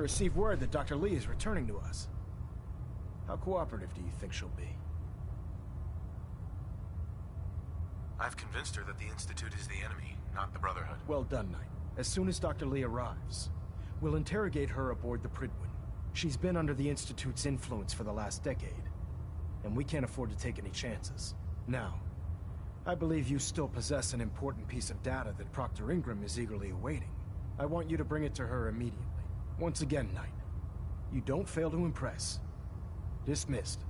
received word that Dr. Lee is returning to us. How cooperative do you think she'll be? I've convinced her that the Institute is the enemy, not the Brotherhood. Well done, Knight. As soon as Dr. Lee arrives, we'll interrogate her aboard the Prydwen. She's been under the Institute's influence for the last decade, and we can't afford to take any chances. Now, I believe you still possess an important piece of data that Proctor Ingram is eagerly awaiting. I want you to bring it to her immediately. Once again, Knight, you don't fail to impress. Dismissed.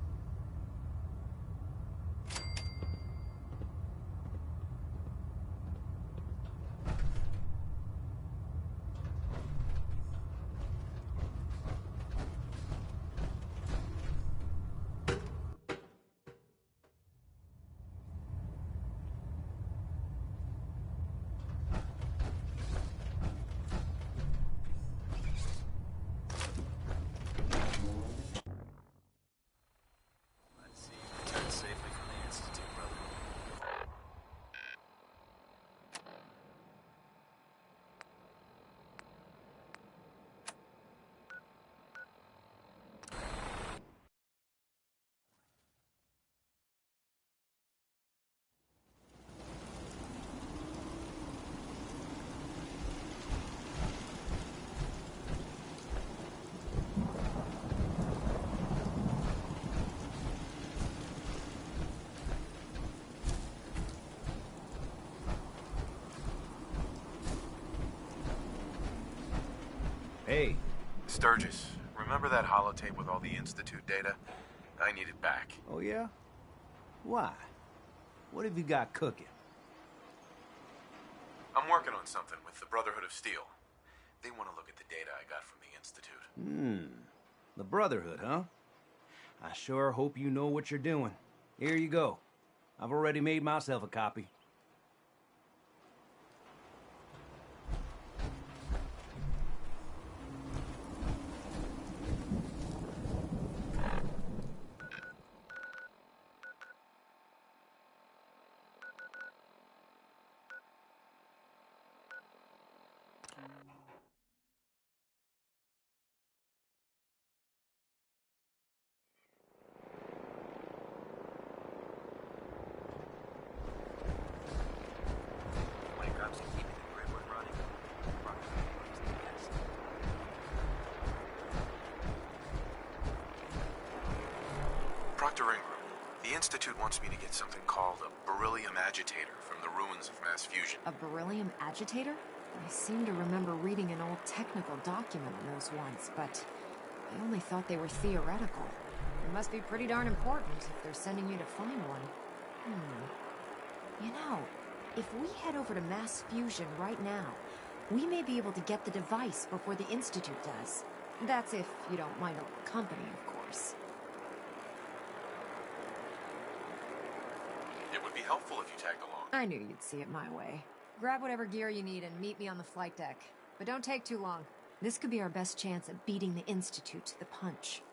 Hey. Sturgis, remember that holotape with all the Institute data? I need it back. Oh, yeah? Why? What have you got cooking? I'm working on something with the Brotherhood of Steel. They want to look at the data I got from the Institute. The Brotherhood, huh? I sure hope you know what you're doing. Here you go. I've already made myself a copy. Dr. Ingram, the Institute wants me to get something called a beryllium agitator from the ruins of mass fusion. A beryllium agitator? I seem to remember reading an old technical document on those once, but I only thought they were theoretical. They must be pretty darn important if they're sending you to find one. You know, if we head over to mass fusion right now, we may be able to get the device before the Institute does. That's if you don't mind a little company, of course. It would be helpful if you tagged along. I knew you'd see it my way. Grab whatever gear you need and meet me on the flight deck. But don't take too long. This could be our best chance at beating the Institute to the punch.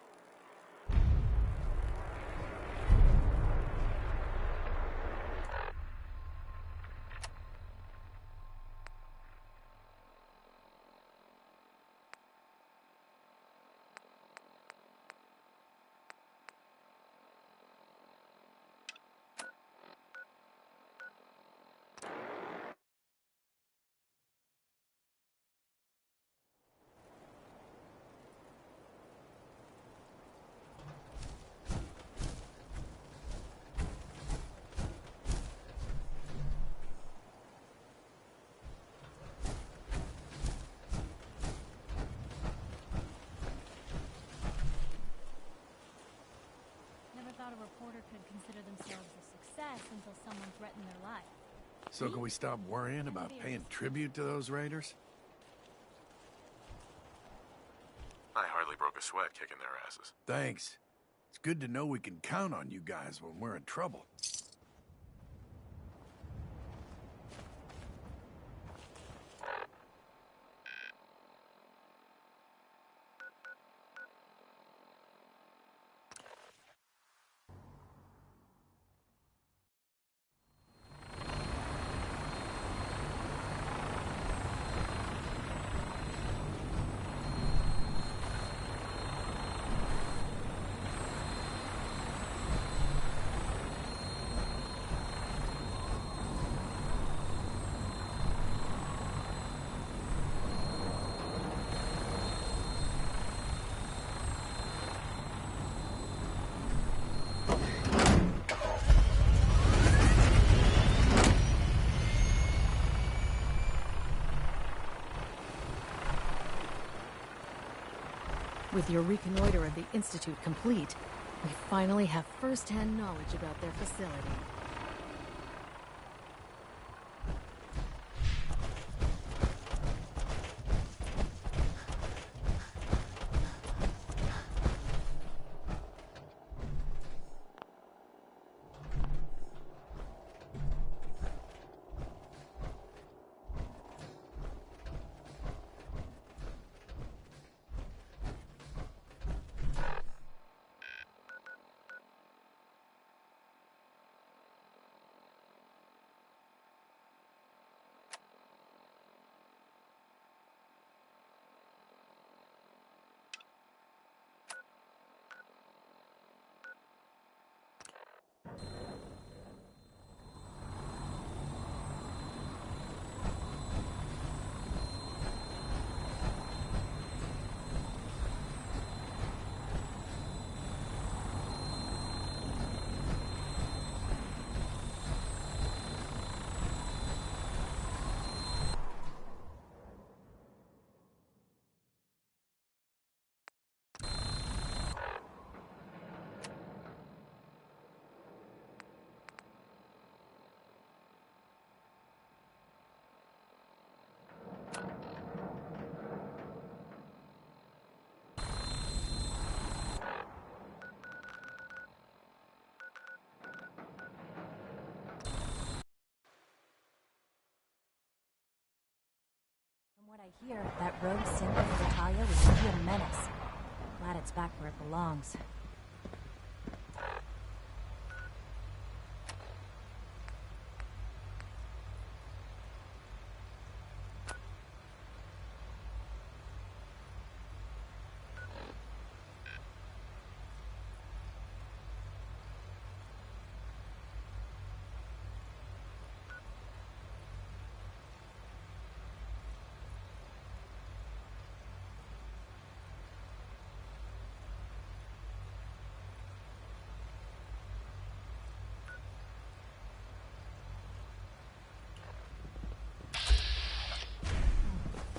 Thought a reporter could consider themselves a success until someone threatened their life. So can we stop worrying about paying tribute to those raiders? I hardly broke a sweat kicking their asses. Thanks. It's good to know we can count on you guys when we're in trouble. With your reconnoiter of the Institute complete, we finally have first-hand knowledge about their facility. From what I hear, that rogue synth of Natalia was really a menace. Glad it's back where it belongs.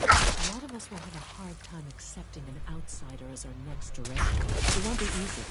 A lot of us will have a hard time accepting an outsider as our next director. It won't be easy.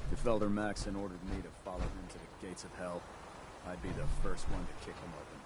If Elder Maxon ordered me to follow him to the gates of hell, I'd be the first one to kick him open.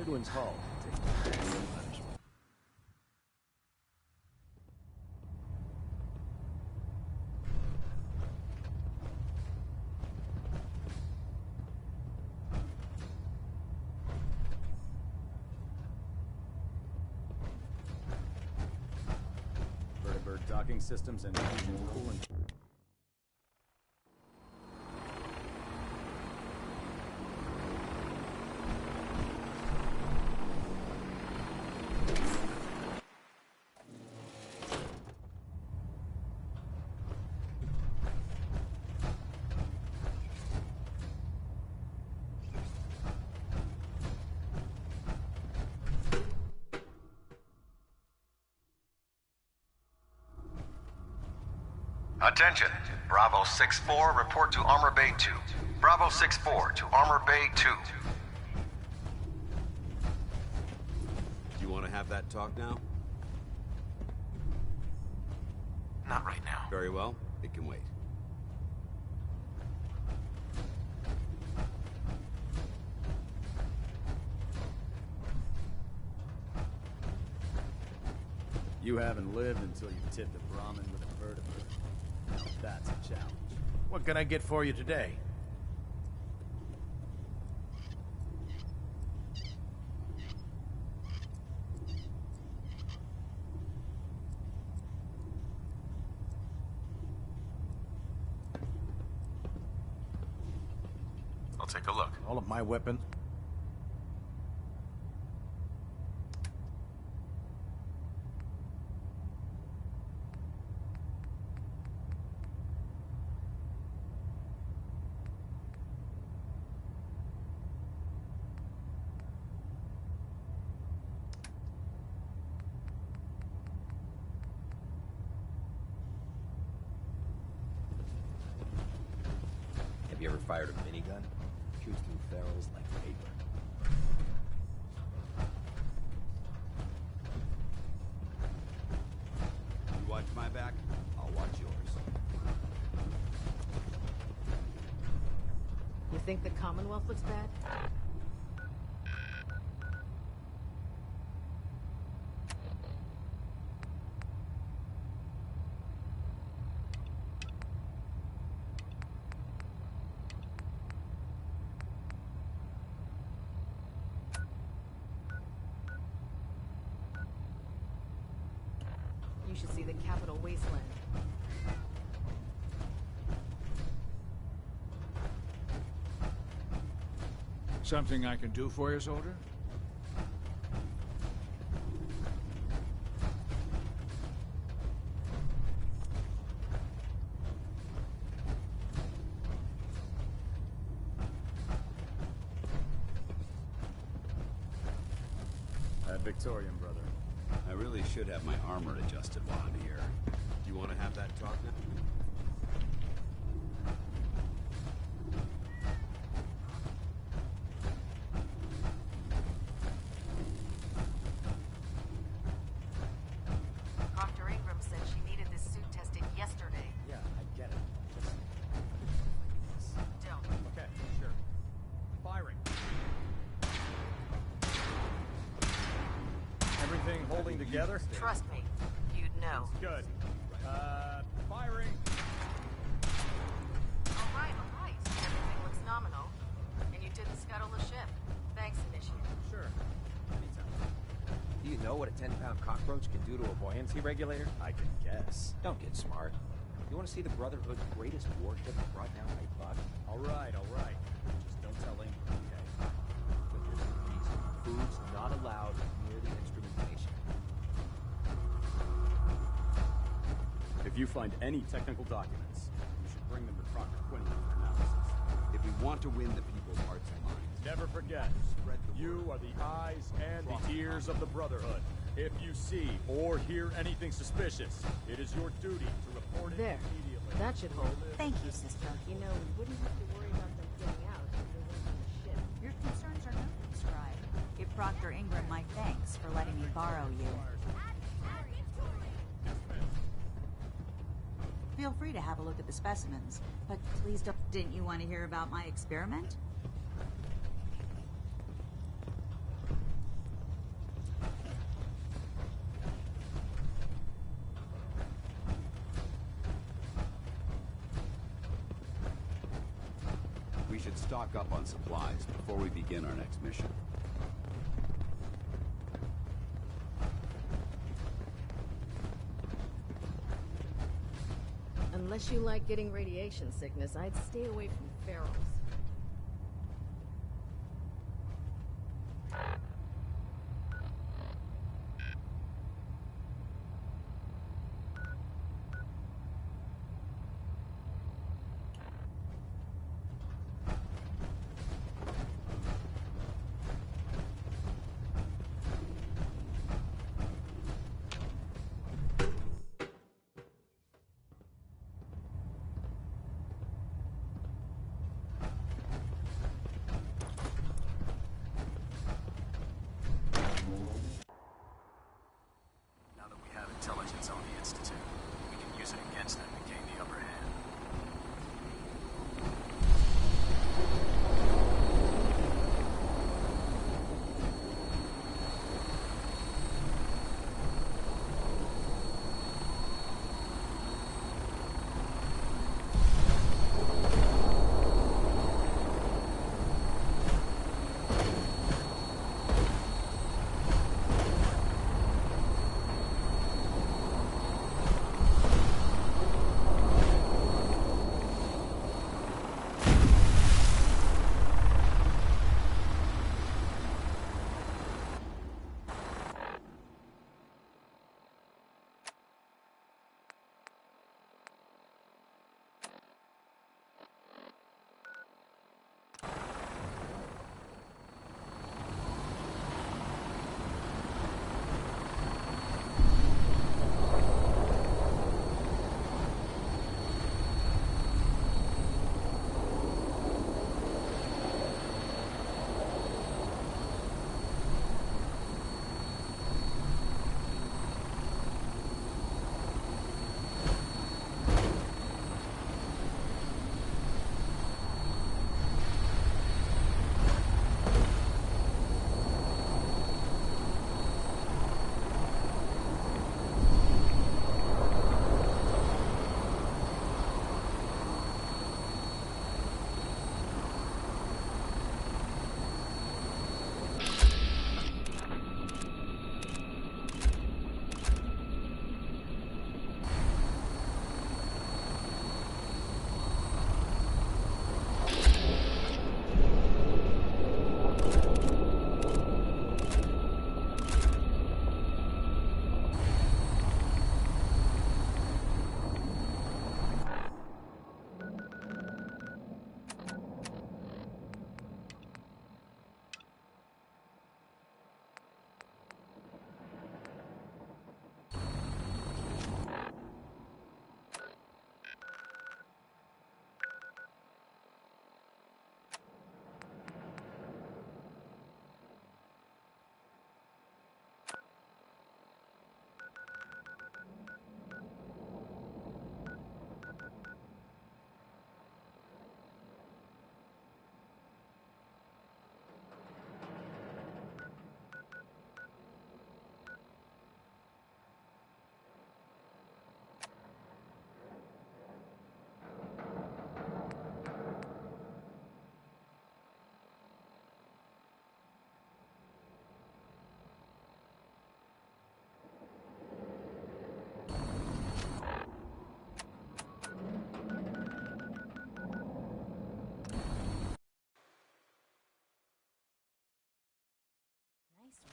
Pridwin's Hull. Take punishment. Vertibird docking systems and engine coolant. Attention! Bravo 6-4, report to Armor Bay 2. Bravo 6-4 to Armor Bay 2. Do you want to have that talk now? Not right now. Very well. It can wait. You haven't lived until you tipped a Brahmin with a vertibird. Now that's a challenge. What can I get for you today? I'll take a look. All of my weapons? Have you ever fired a minigun? Shoots through barrels like paper. You watch my back, I'll watch yours. You think the Commonwealth looks bad? You should see the Capitol Wasteland. Something I can do for you, soldier? Victorian, brother. I really should have my armor adjusted while I'm here. Do you want to have that talk now? Dr. Ingram said she needed this suit tested yesterday. Yeah, I get it. Just... Don't. Okay, sure. Firing. Everything holding together? Trust me, you'd know. Good. Firing. All right. Everything looks nominal. And you didn't scuttle the ship. Thanks, Initiate. Sure. Anytime. Do you know what a 10-pound cockroach can do to a buoyancy regulator? I can guess. Don't get smart. You want to see the Brotherhood's greatest warship brought down by Buck? All right. Just don't tell Ingram, okay? But there's a reason. Food's not allowed near the instrumentation. If you find any technical documents, you should bring them to Proctor Quinlan for analysis. If we want to win the people's hearts and minds, never forget, you are the eyes and the ears of the Brotherhood. If you see or hear anything suspicious, it is your duty to report it There. immediately. That should hold. Thank you, sister. You know, we wouldn't have to worry about them getting out if they weren't on the ship. Your concerns are noted, Scribe. Give Proctor Ingram my thanks for letting me borrow you. Feel free to have a look at the specimens, but please don't... Didn't you want to hear about my experiment? should stock up on supplies before we begin our next mission. Unless you like getting radiation sickness, I'd stay away from ferals. Now that we have intelligence on the Institute, we can use it against them to gain the upper hand.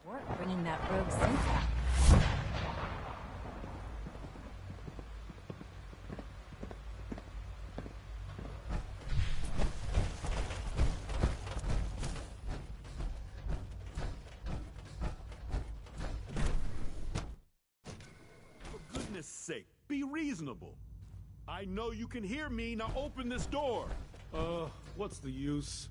Work bringing that rogue synth back. For goodness sake, be reasonable. I know you can hear me, now open this door. What's the use?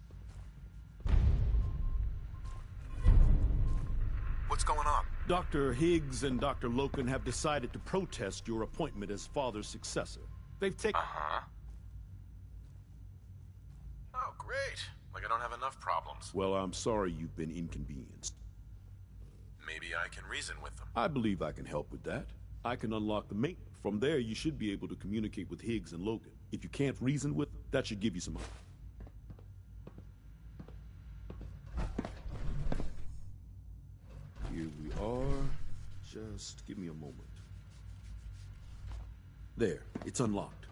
What's going on? Dr. Higgs and Dr. Loken have decided to protest your appointment as father's successor. They've taken... Uh-huh. Oh, great. Like I don't have enough problems. Well, I'm sorry you've been inconvenienced. Maybe I can reason with them. I believe I can help with that. I can unlock the mate. From there, you should be able to communicate with Higgs and Logan. If you can't reason with them, that should give you some hope. Just give me a moment. There, it's unlocked.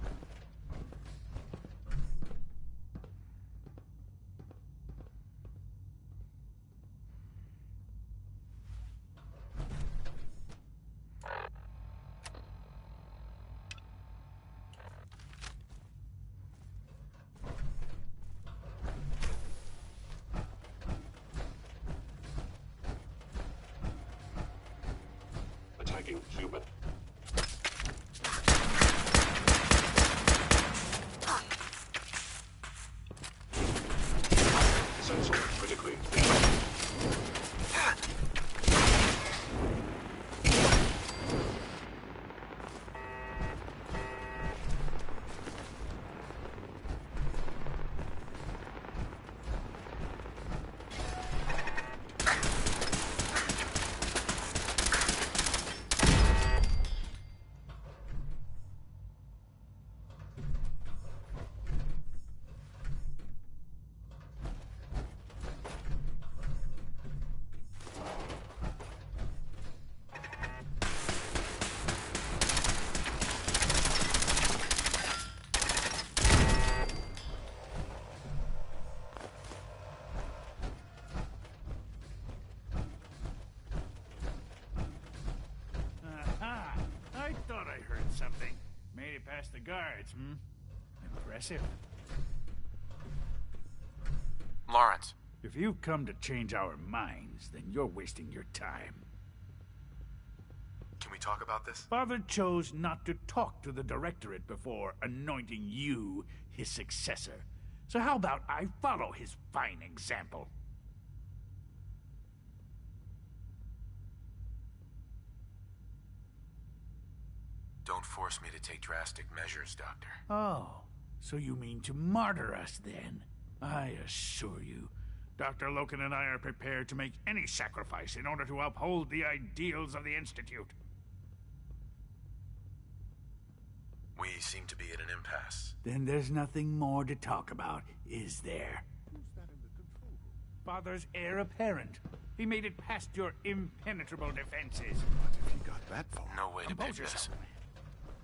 Attacking human. Sensor critically. I thought I heard something. Made it past the guards, Impressive. Lawrence. If you come to change our minds, then you're wasting your time. Can we talk about this? Father chose not to talk to the Directorate before anointing you his successor. So how about I follow his fine example? Don't force me to take drastic measures, Doctor. Oh, so you mean to martyr us then? I assure you, Dr. Loken and I are prepared to make any sacrifice in order to uphold the ideals of the Institute. We seem to be at an impasse. Then there's nothing more to talk about, is there? Who's that in the control room? Father's heir apparent. He made it past your impenetrable defenses. What if he got that far? No way to Compose pick this. yourself, man.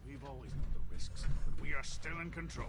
We've always known the risks, but we are still in control.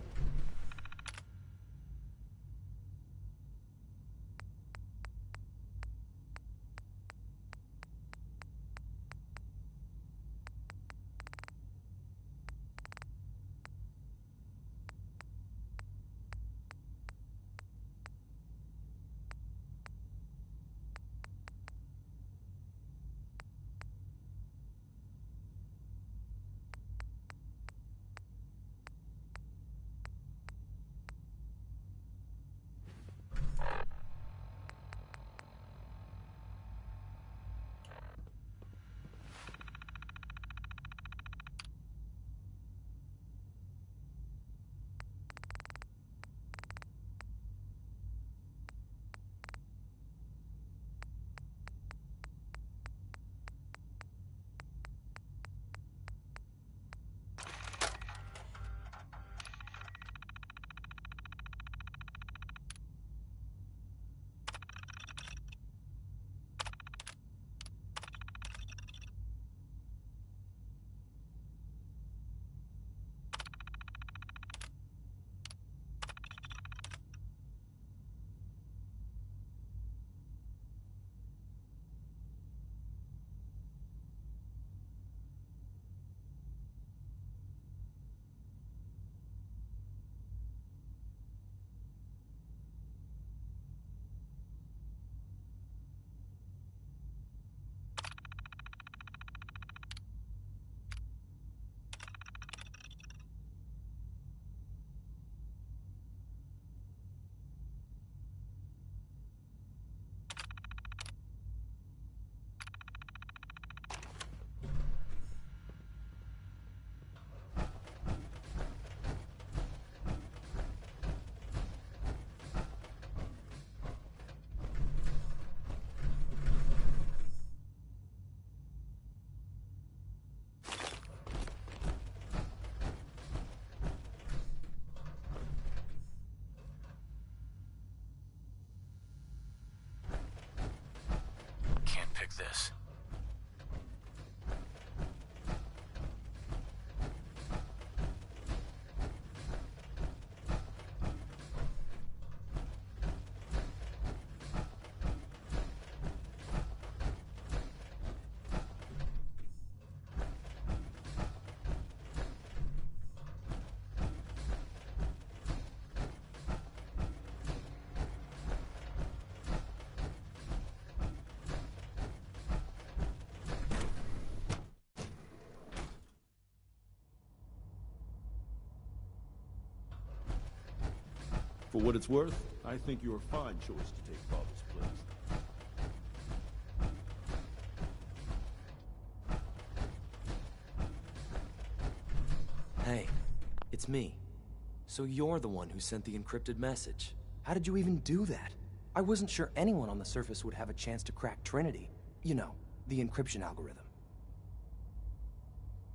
Can't pick this. For what it's worth, I think you're a fine choice to take Father's place. Hey, it's me. So you're the one who sent the encrypted message. How did you even do that? I wasn't sure anyone on the surface would have a chance to crack Trinity. You know, the encryption algorithm.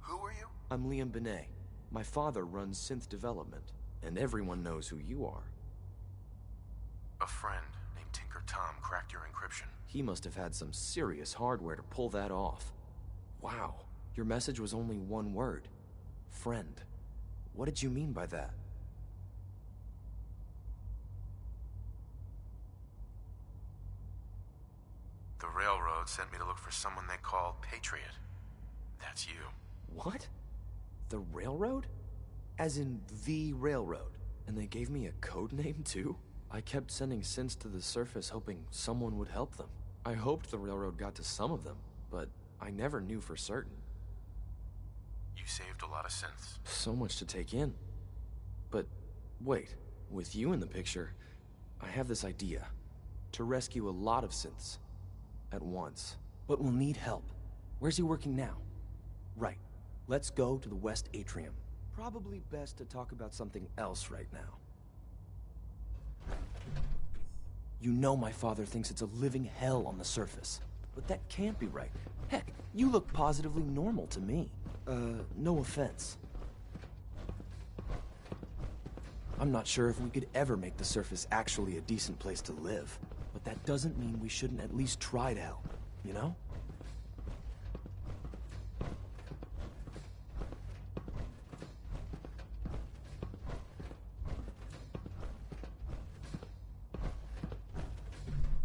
Who are you? I'm Liam Benet. My father runs synth development, and everyone knows who you are. A friend named Tinker Tom cracked your encryption. He must have had some serious hardware to pull that off. Wow, your message was only one word. Friend. What did you mean by that? The railroad sent me to look for someone they call Patriot. That's you. What? The railroad? As in the railroad? And they gave me a code name too? I kept sending synths to the surface hoping someone would help them. I hoped the railroad got to some of them, but I never knew for certain. You saved a lot of synths. So much to take in. But wait, with you in the picture, I have this idea. To rescue a lot of synths. At once. But we'll need help. Where's he working now? Right. Let's go to the West Atrium. Probably best to talk about something else right now. You know my father thinks it's a living hell on the surface. But that can't be right. Heck, you look positively normal to me. No offense. I'm not sure if we could ever make the surface actually a decent place to live. But that doesn't mean we shouldn't at least try to help, you know?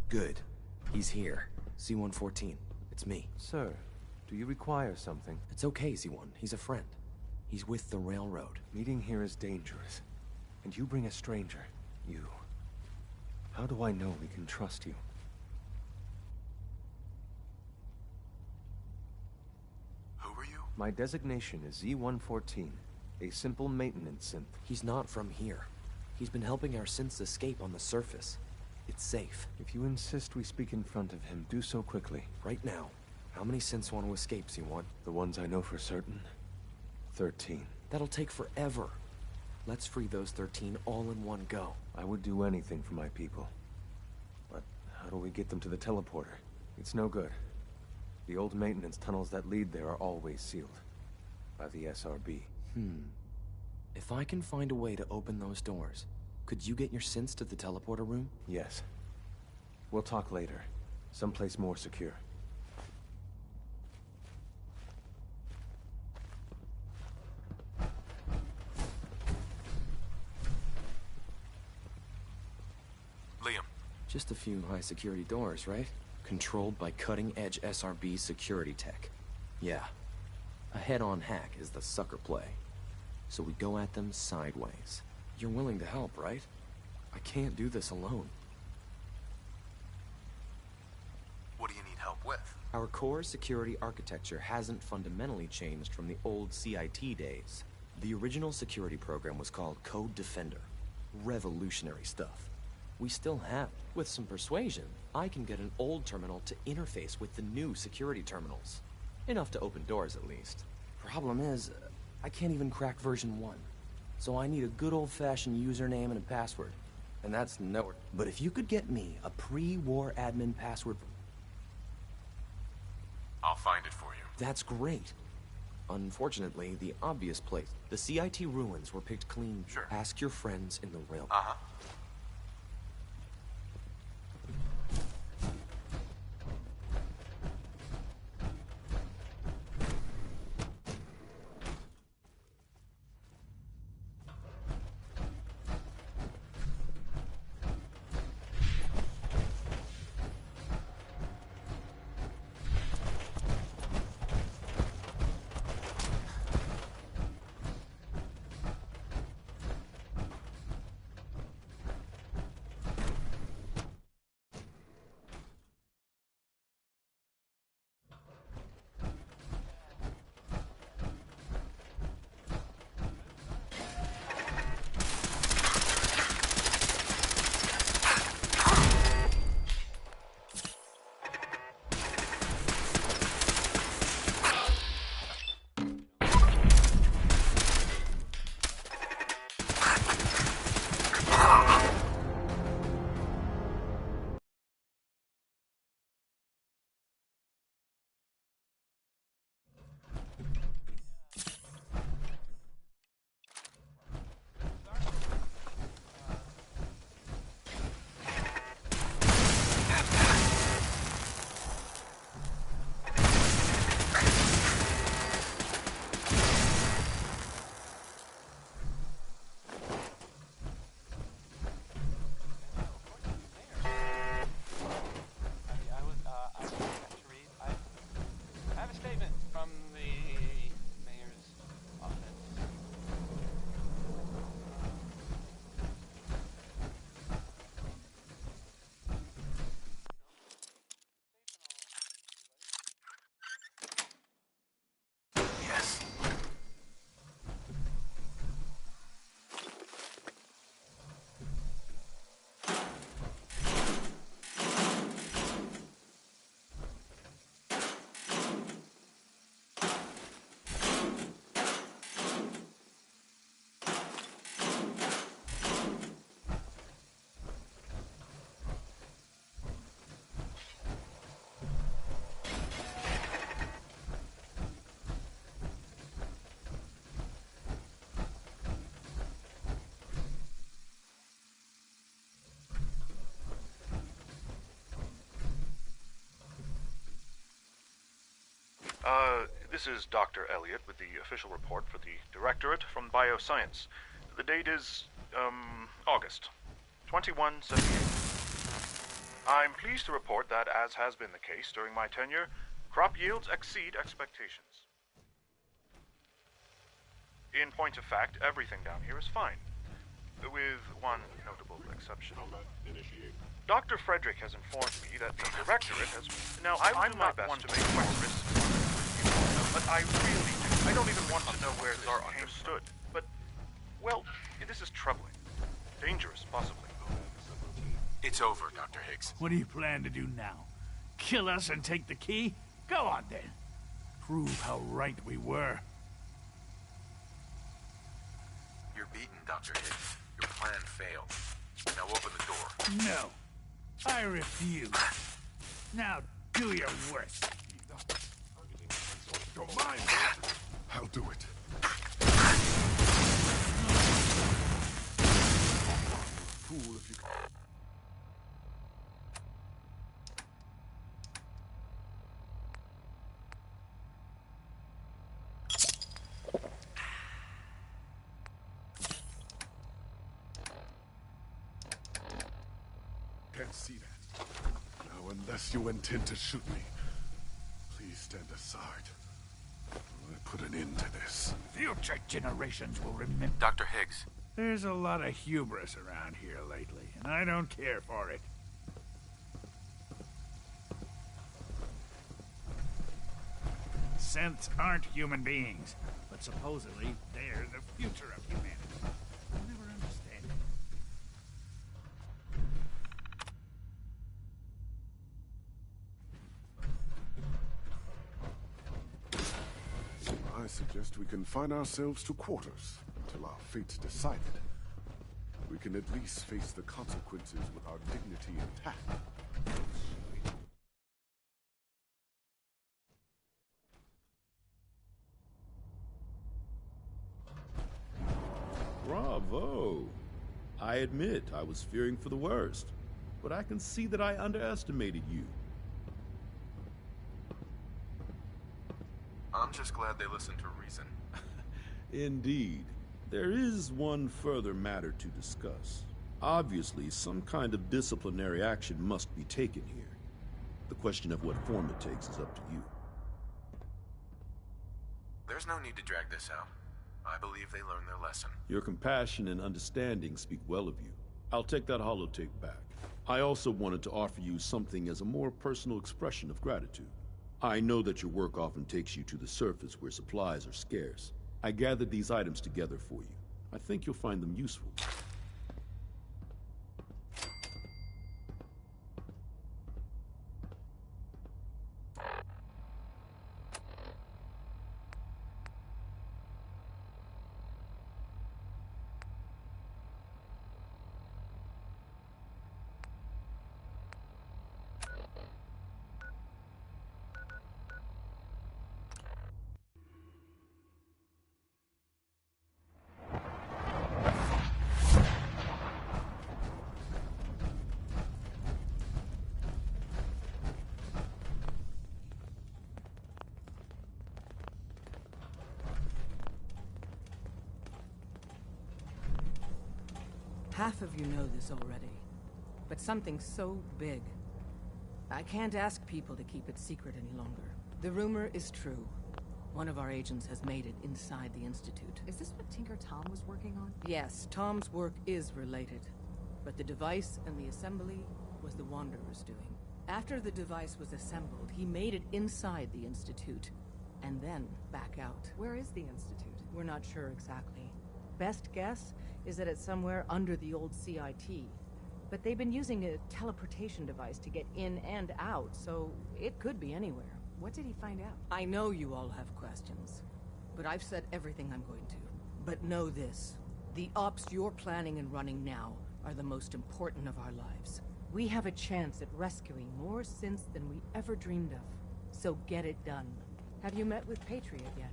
Good. He's here. C-114. It's me. Sir, do you require something? It's okay, Z-1. He's a friend. He's with the railroad. Meeting here is dangerous. And you bring a stranger. You. How do I know we can trust you? Who are you? My designation is Z-114, a simple maintenance synth. He's not from here. He's been helping our synths escape on the surface. It's safe. If you insist we speak in front of him, do so quickly. Right now. How many synths want to escape, Z-1? The ones I know for certain. 13. That'll take forever. Let's free those 13 all in one go. I would do anything for my people. But how do we get them to the teleporter? It's no good. The old maintenance tunnels that lead there are always sealed. By the SRB. If I can find a way to open those doors, could you get your synths to the teleporter room? Yes. We'll talk later. Someplace more secure. Liam. Just a few high-security doors, right? Controlled by cutting-edge SRB security tech. Yeah. A head-on hack is the sucker play. So we go at them sideways. You're willing to help, right? I can't do this alone. What do you need help with? Our core security architecture hasn't fundamentally changed from the old CIT days. The original security program was called Code Defender. Revolutionary stuff. We still have it. With some persuasion, I can get an old terminal to interface with the new security terminals. Enough to open doors, at least. Problem is, I can't even crack version 1. So I need a good old-fashioned username and a password. And that's nowhere. But if you could get me a pre-war admin password... I'll find it for you. That's great. Unfortunately, the obvious place. The CIT ruins were picked clean. Sure. Ask your friends in the rail. Uh-huh. This is Dr. Elliot with the official report for the Directorate from Bioscience. The date is, August 2178. I'm pleased to report that, as has been the case during my tenure, crop yields exceed expectations. In point of fact, everything down here is fine, with one notable exception. Dr. Frederick has informed me that the Directorate has... Now, I'm not one to make questions, but I really do. I don't even want to know where this came stood. But, well, this is troubling. Dangerous, possibly. It's over, Dr. Higgs. What do you plan to do now? Kill us and take the key? Go on, then. Prove how right we were. You're beaten, Dr. Higgs. Your plan failed. Now open the door. No. I refuse. Now do your worst. Don't mind. I'll do it. Fool if you can. Can't see that. Now, unless you intend to shoot me, please stand aside. I put an end to this. Future generations will remember. Dr. Higgs. There's a lot of hubris around here lately, and I don't care for it. Synths aren't human beings, but supposedly they're the future of humanity. I'll never understand it. I suggest we confine ourselves to quarters until our fate's decided. We can at least face the consequences with our dignity intact. Bravo! I admit I was fearing for the worst, but I can see that I underestimated you. I'm just glad they listened to reason. Indeed. There is one further matter to discuss. Obviously, some kind of disciplinary action must be taken here. The question of what form it takes is up to you. There's no need to drag this out. I believe they learned their lesson. Your compassion and understanding speak well of you. I'll take that holotape back. I also wanted to offer you something as a more personal expression of gratitude. I know that your work often takes you to the surface where supplies are scarce. I gathered these items together for you. I think you'll find them useful. Half of you know this already, but something so big, I can't ask people to keep it secret any longer. The rumor is true. One of our agents has made it inside the Institute. Is this what Tinker Tom was working on? Yes, Tom's work is related, but the device and the assembly was the Wanderer's doing. After the device was assembled, he made it inside the Institute, and then back out. Where is the Institute? We're not sure exactly. Best guess is that it's somewhere under the old CIT. But they've been using a teleportation device to get in and out, so it could be anywhere. What did he find out? I know you all have questions, but I've said everything I'm going to. But know this, the ops you're planning and running now are the most important of our lives. We have a chance at rescuing more synths than we ever dreamed of. So get it done. Have you met with Patriot yet?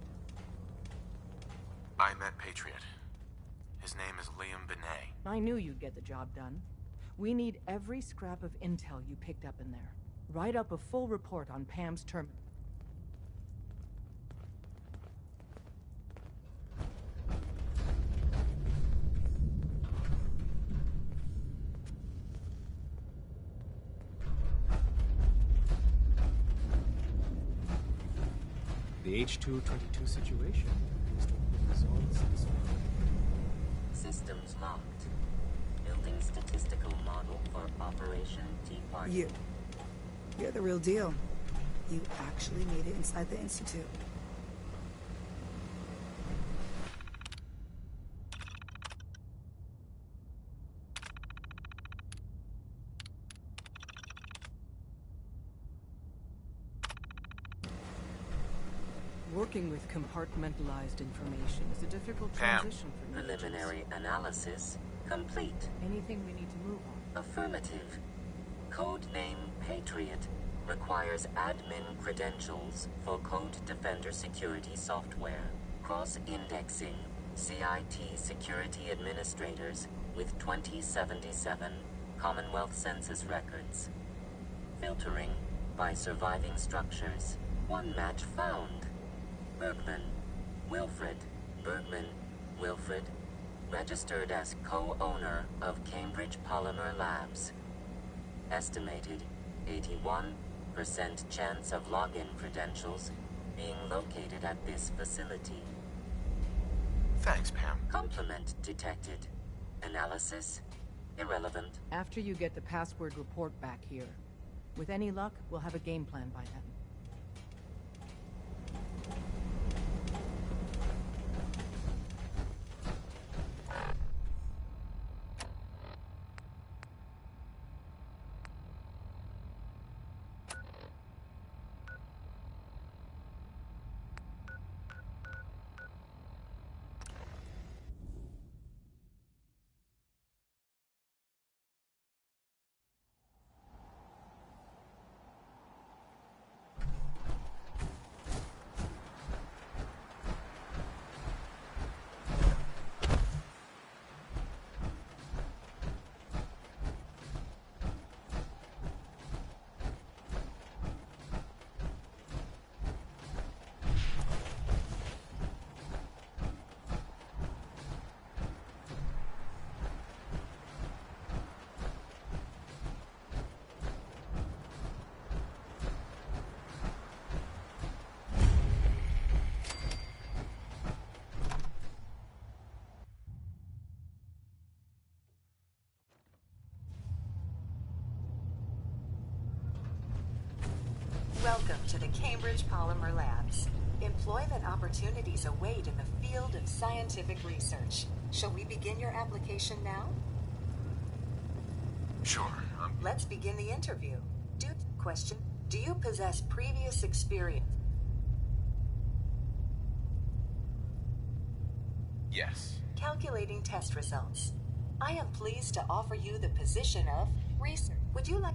I met Patriot. His name is Liam Benet. I knew you'd get the job done. We need every scrap of intel you picked up in there. Write up a full report on Pam's term. The H-222 situation appears to have been resolved satisfactorily. Systems locked. Building statistical model for Operation Tea Party. You're the real deal. You actually made it inside the Institute. Working with compartmentalized information is a difficult transition for me. Preliminary analysis complete. Anything we need to move on? Affirmative. Codename Patriot requires admin credentials for Code Defender security software. Cross-indexing CIT security administrators with 2077 Commonwealth Census records. Filtering by surviving structures. One match found. Bergman, Wilfred, Bergman, Wilfred, registered as co-owner of Cambridge Polymer Labs. Estimated 81% chance of login credentials being located at this facility. Thanks, Pam. Complement detected. Analysis irrelevant. After you get the password report back here, with any luck, we'll have a game plan by then. Welcome to the Cambridge Polymer Labs. Employment opportunities await in the field of scientific research. Shall we begin your application now? Sure. Let's begin the interview. Question. Do you possess previous experience? Yes. Calculating test results. I am pleased to offer you the position of research. Would you like...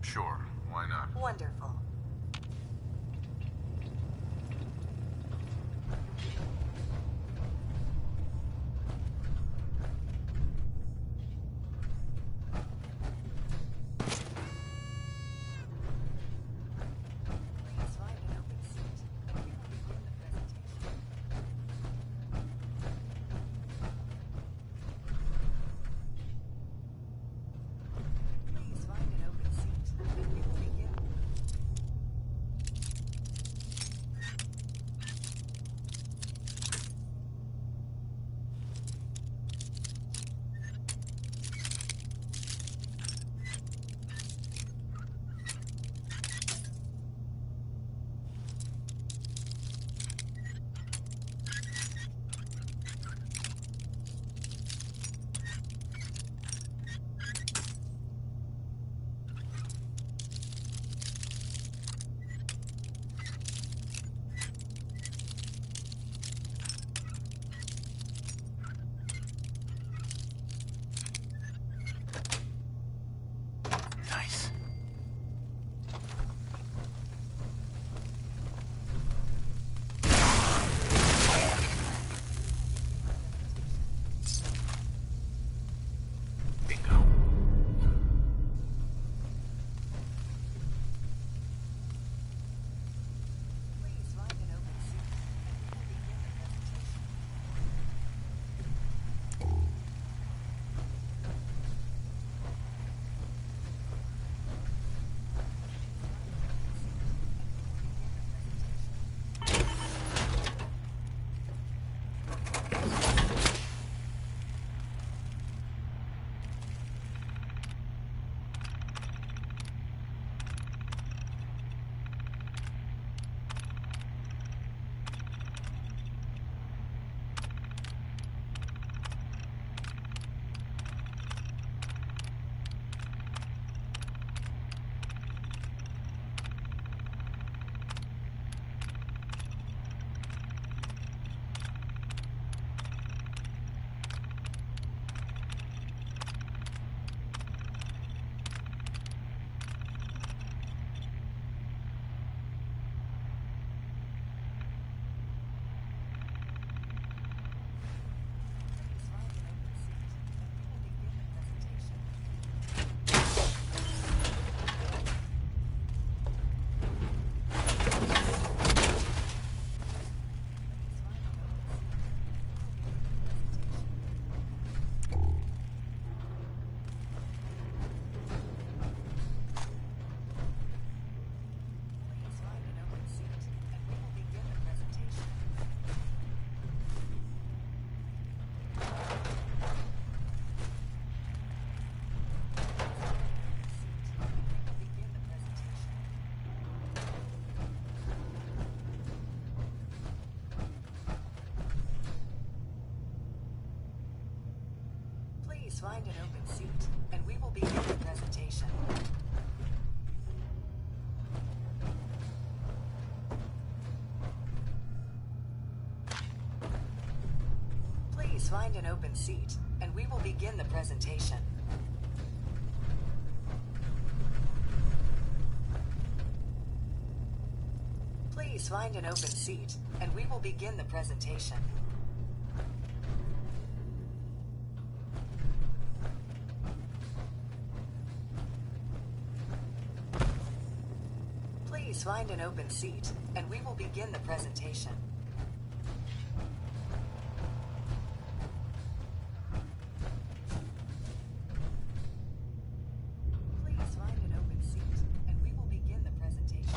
Sure. Why not? Wonderful. find an open seat, and we will begin the presentation. Please find an open seat, and we will begin the presentation. Please find an open seat, and we will begin the presentation. Please find an open seat, and we will begin the presentation. Please find an open seat, and we will begin the presentation.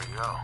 you go.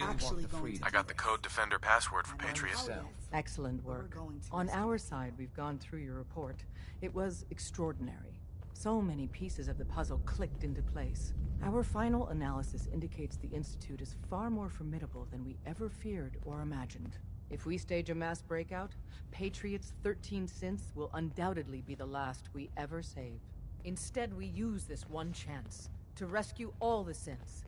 actually going to I got the Code Defender password for Patriot. Excellent work. On our side, we've gone through your report. It was extraordinary. So many pieces of the puzzle clicked into place. Our final analysis indicates the Institute is far more formidable than we ever feared or imagined. If we stage a mass breakout, Patriot's 13 synths will undoubtedly be the last we ever save. Instead, we use this one chance to rescue all the synths.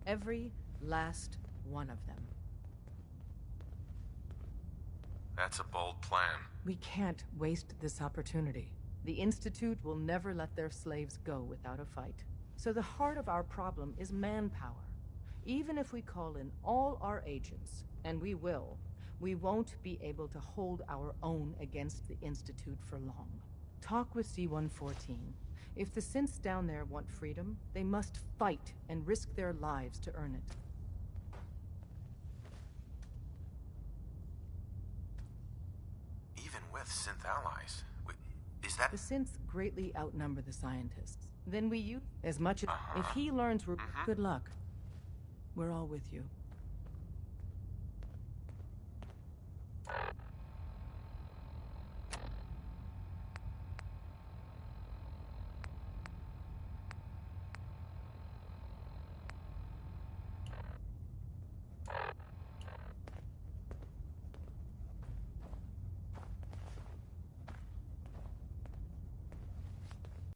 Every last one of them. That's a bold plan. We can't waste this opportunity. The Institute will never let their slaves go without a fight. So the heart of our problem is manpower. Even if we call in all our agents, and we will, we won't be able to hold our own against the Institute for long. Talk with C-114. If the synths down there want freedom, they must fight and risk their lives to earn it. Even with synth allies, is that... The synths greatly outnumber the scientists. Then we use as much as... If he learns we're... Good luck. We're all with you.